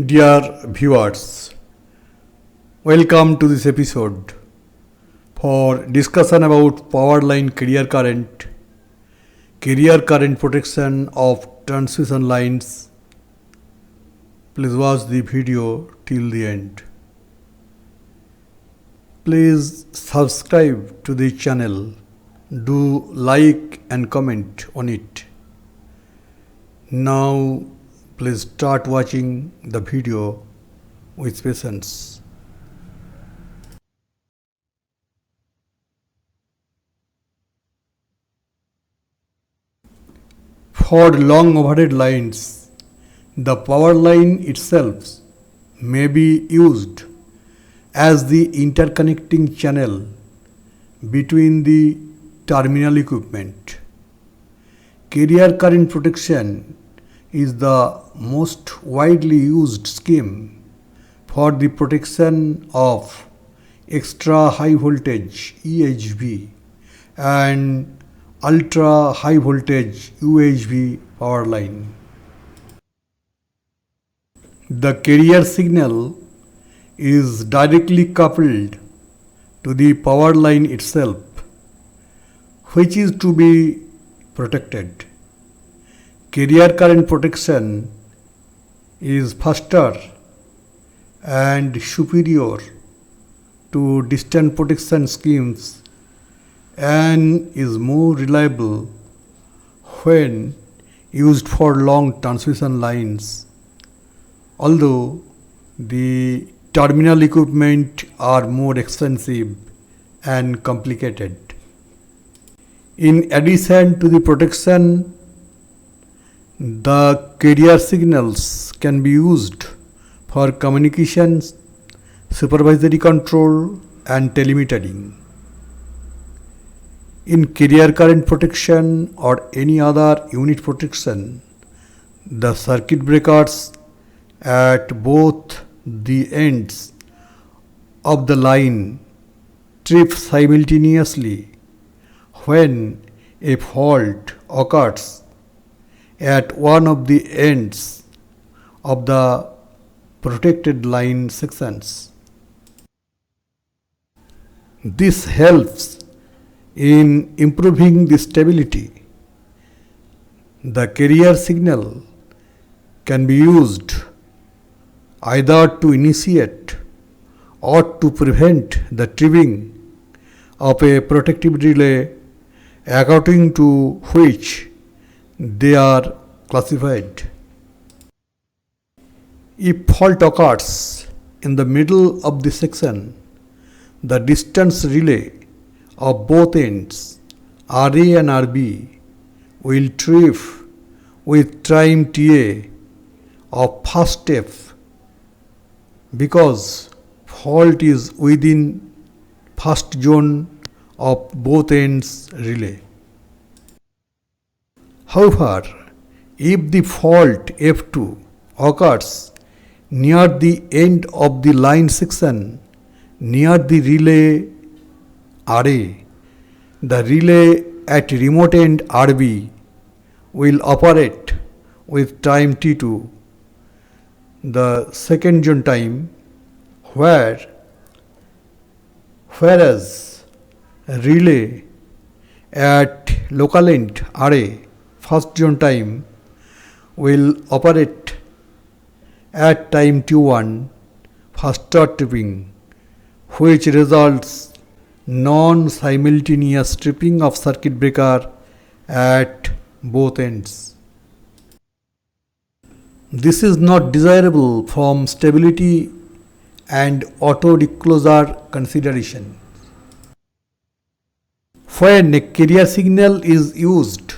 Dear viewers, welcome to this episode for discussion about power line carrier current protection of transmission lines. Please watch the video till the end. Please subscribe to the channel, do like and comment on it. Now please start watching the video with patience. For long overhead lines, the power line itself may be used as the interconnecting channel between the terminal equipment. Carrier current protection is the most widely used scheme for the protection of extra high voltage EHV and ultra high voltage UHV power line. The carrier signal is directly coupled to the power line itself, which is to be protected. Carrier current protection is faster and superior to distant protection schemes and is more reliable when used for long transmission lines, although the terminal equipment are more expensive and complicated. In addition to the protection, the carrier signals can be used for communications, supervisory control and telemetering. In carrier current protection or any other unit protection, the circuit breakers at both the ends of the line trip simultaneously when a fault occurs at one of the ends of the protected line sections. This helps in improving the stability. The carrier signal can be used either to initiate or to prevent the tripping of a protective relay according to which they are classified. If fault occurs in the middle of the section, the distance relay of both ends, RA and RB, will trip with time TA of first step because fault is within first zone of both ends relay. However, if the fault F2 occurs near the end of the line section near the relay RA, the relay at remote end RB will operate with time T2, the second zone time, whereas relay at local end RA, first zone time, will operate at time T1, faster tripping, which results non-simultaneous tripping of circuit breaker at both ends. This is not desirable from stability and auto reclosure consideration. When a carrier signal is used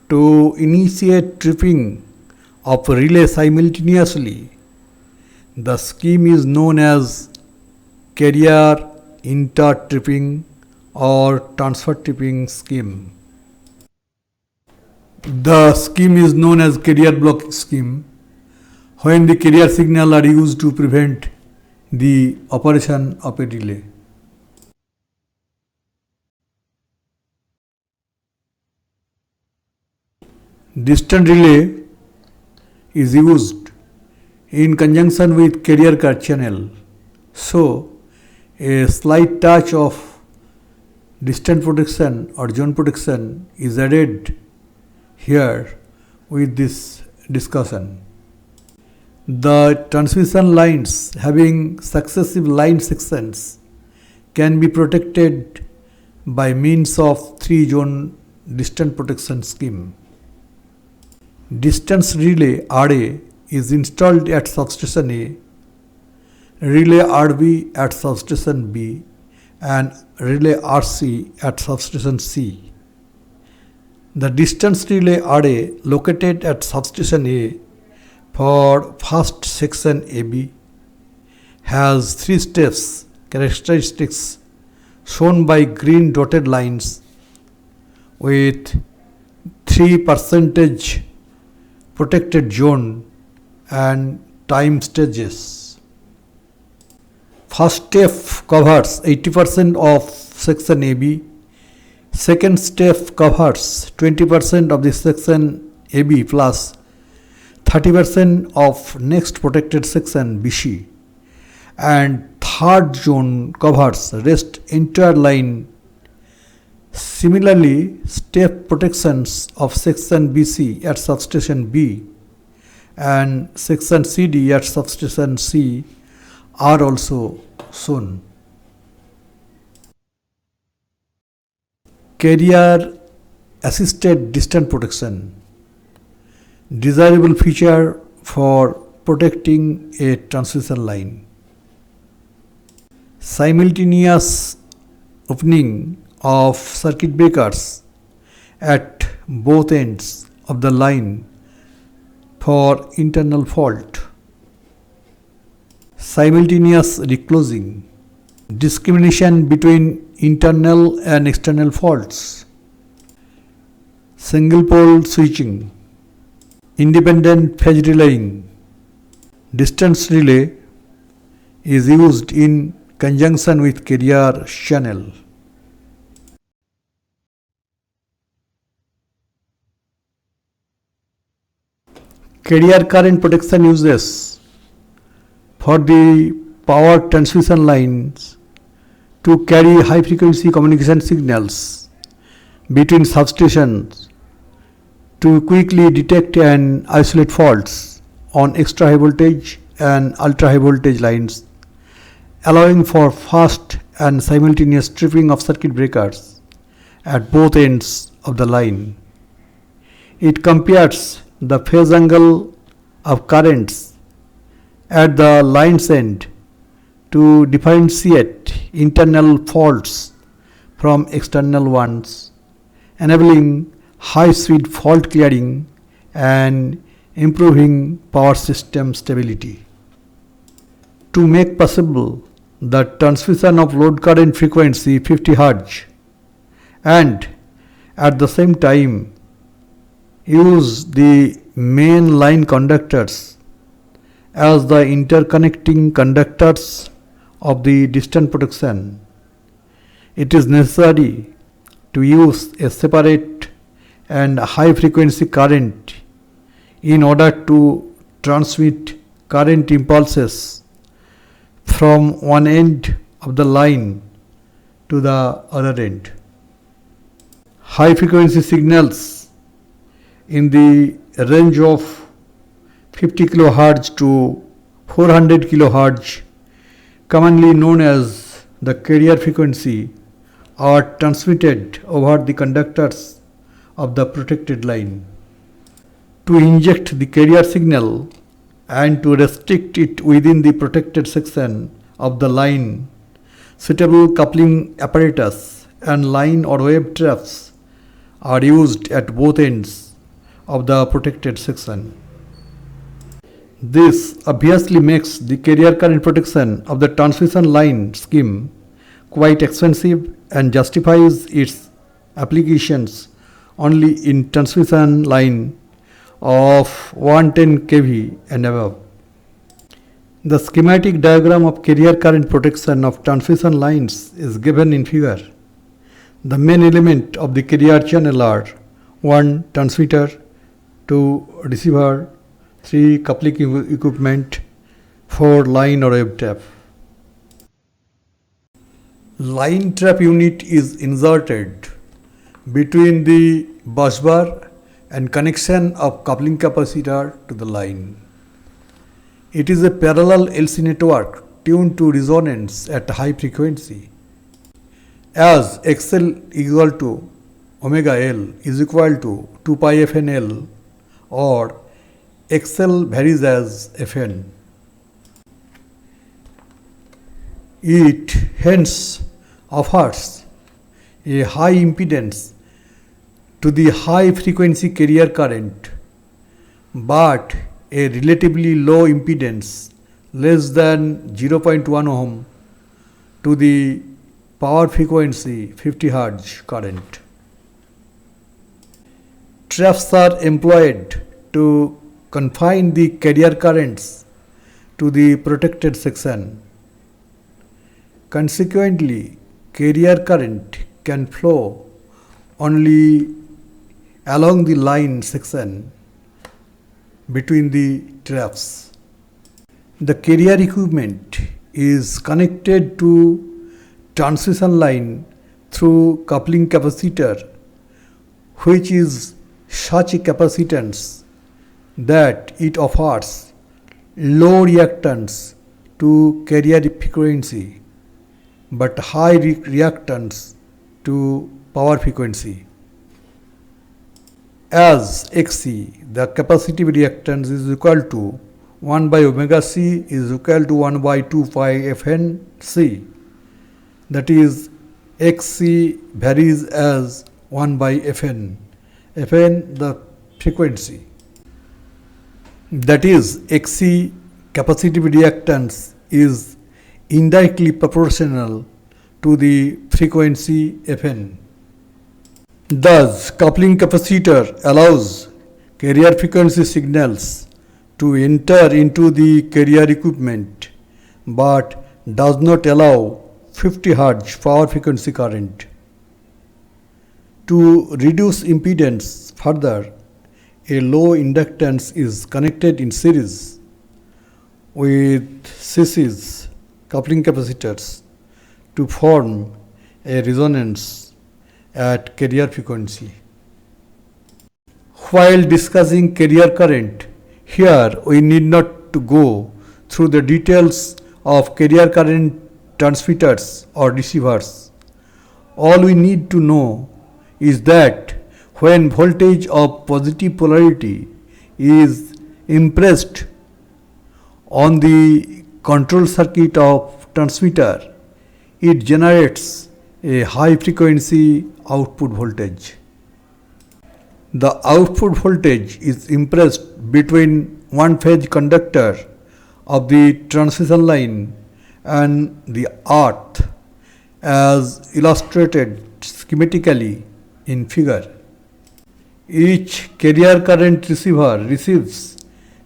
to initiate tripping of relay simultaneously, the scheme is known as carrier inter-tripping or transfer tripping scheme. The scheme is known as carrier block scheme when the carrier signal are used to prevent the operation of a relay. Distant relay is used in conjunction with carrier card channel. So, a slight touch of distance protection or zone protection is added here with this discussion. The transmission lines having successive line sections can be protected by means of 3-zone distance protection scheme. Distance relay RA is installed at substation A, relay RB at substation B, and relay RC at substation C. The distance relay RA located at substation A for first section AB has 3 steps characteristics shown by green dotted lines with 3% protected zone and time stages. First step covers 80% of section AB. Second step covers 20% of the section AB plus 30% of next protected section BC. And third zone covers rest entire line. Similarly, step protections of section BC at substation B and section CD at substation C are also shown. Carrier assisted distance protection, desirable feature for protecting a transmission line. Simultaneous opening of circuit breakers at both ends of the line for internal fault. Simultaneous reclosing, discrimination between internal and external faults. Single pole switching, independent phase relaying. Distance relay is used in conjunction with carrier channel. Carrier current protection uses for the power transmission lines to carry high frequency communication signals between substations to quickly detect and isolate faults on extra high voltage and ultra high voltage lines, allowing for fast and simultaneous tripping of circuit breakers at both ends of the line. It compares the phase angle of currents at the line's end to differentiate internal faults from external ones, enabling high-speed fault clearing and improving power system stability. To make possible the transmission of load current frequency 50 Hz and at the same time use the main line conductors as the interconnecting conductors of the distance protection, it is necessary to use a separate and high frequency current in order to transmit current impulses from one end of the line to the other end. High frequency signals in the range of 50 kHz to 400 kHz, commonly known as the carrier frequency, are transmitted over the conductors of the protected line. To inject the carrier signal and to restrict it within the protected section of the line, suitable coupling apparatus and line or wave traps are used at both ends of the protected section. This obviously makes the carrier current protection of the transmission line scheme quite expensive and justifies its applications only in transmission line of 110 kV and above. The schematic diagram of carrier current protection of transmission lines is given in figure. The main element of the carrier channel are 1. Transmitter, 2. Receiver, 3. Coupling equipment, for line or wave trap. Line trap unit is inserted between the bus bar and connection of coupling capacitor to the line. It is a parallel LC network tuned to resonance at high frequency. As XL equal to omega L is equal to 2 pi Fn L, or XL varies as Fn. It hence offers a high impedance to the high frequency carrier current, but a relatively low impedance less than 0.1 ohm to the power frequency 50 Hz current. Traps are employed to confine the carrier currents to the protected section. Consequently, carrier current can flow only along the line section between the traps. The carrier equipment is connected to transmission line through coupling capacitor, which is such a capacitance that it offers low reactance to carrier frequency but high reactance to power frequency. As Xc, the capacitive reactance is equal to 1 by omega C is equal to 1 by 2 pi Fn C. That is, Xc varies as 1 by Fn. Fn the frequency. That is, Xc capacitive reactance is indirectly proportional to the frequency Fn. Thus, coupling capacitor allows carrier frequency signals to enter into the carrier equipment but does not allow 50 Hz power frequency current. To reduce impedance further, a low inductance is connected in series with CCs, coupling capacitors, to form a resonance at carrier frequency. While discussing carrier current, here we need not to go through the details of carrier current transmitters or receivers. All we need to know is that when voltage of positive polarity is impressed on the control circuit of transmitter, it generates a high frequency output voltage. The output voltage is impressed between one phase conductor of the transmission line and the earth as illustrated schematically in figure. Each carrier current receiver receives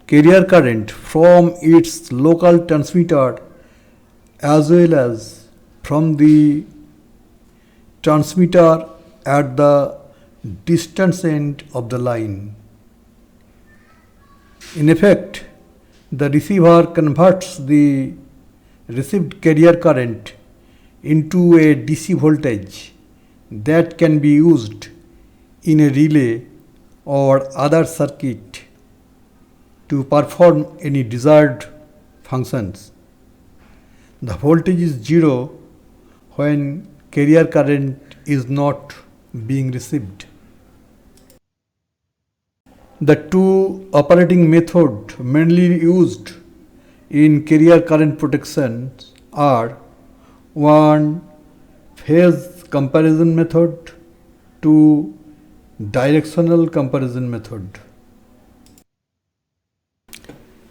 carrier current from its local transmitter as well as from the transmitter at the distant end of the line. In effect, the receiver converts the received carrier current into a DC voltage that can be used in a relay or other circuit to perform any desired functions. The voltage is zero when carrier current is not being received. The two operating methods mainly used in carrier current protection are: 1. Phase comparison method, 2. Directional comparison method.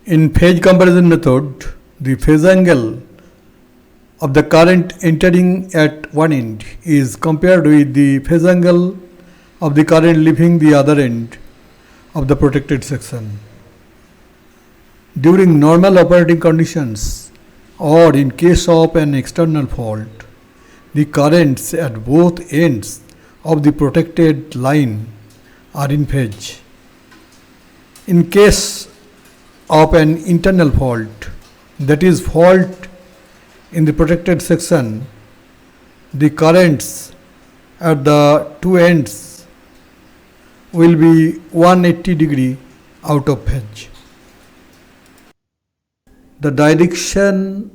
In phase comparison method, the phase angle of the current entering at one end is compared with the phase angle of the current leaving the other end of the protected section. During normal operating conditions or in case of an external fault, the currents at both ends of the protected line are in phase. In case of an internal fault, that is fault in the protected section, the currents at the two ends will be 180 degree out of phase. The direction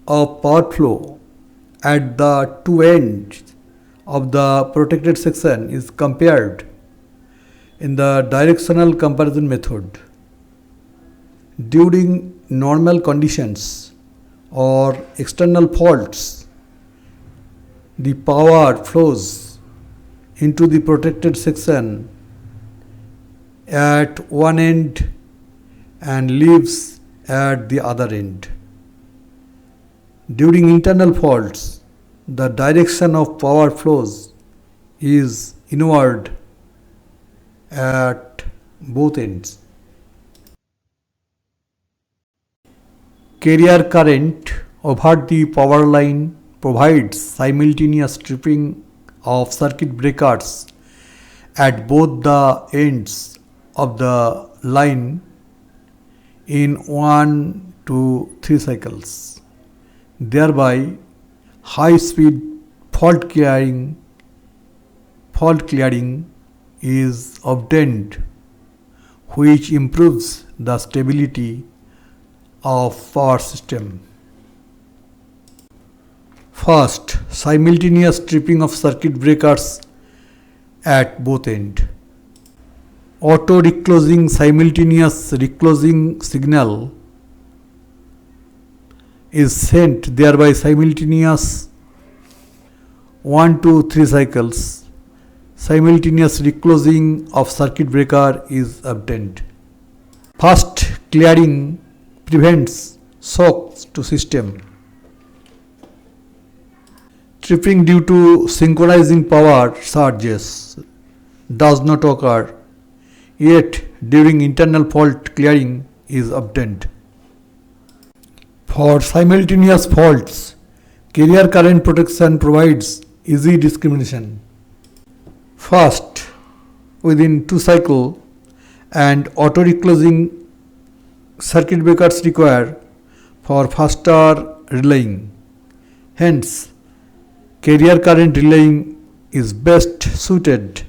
of power flow at the two ends of the protected section is compared in the directional comparison method. During normal conditions or external faults, the power flows into the protected section at one end and leaves at the other end. During internal faults, the direction of power flows is inward at both ends. Carrier current over the power line provides simultaneous tripping of circuit breakers at both the ends of the line in 1 to 3 cycles. Thereby, high speed fault clearing is obtained, which improves the stability of power system. First, simultaneous tripping of circuit breakers at both ends. Auto reclosing simultaneous reclosing signal is sent, thereby simultaneous 1 to 3 cycles. Simultaneous reclosing of circuit breaker is obtained. Fast clearing prevents shocks to system. Tripping due to synchronizing power surges does not occur, yet during internal fault clearing is obtained. For simultaneous faults, carrier current protection provides easy discrimination. First, within 2 cycles, and auto reclosing circuit breakers require for faster relaying. Hence, carrier current relaying is best suited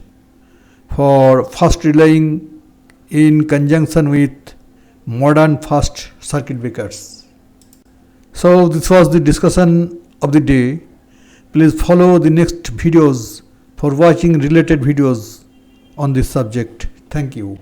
for fast relaying in conjunction with modern fast circuit breakers. So this was the discussion of the day. Please follow the next videos for watching related videos on this subject. Thank you.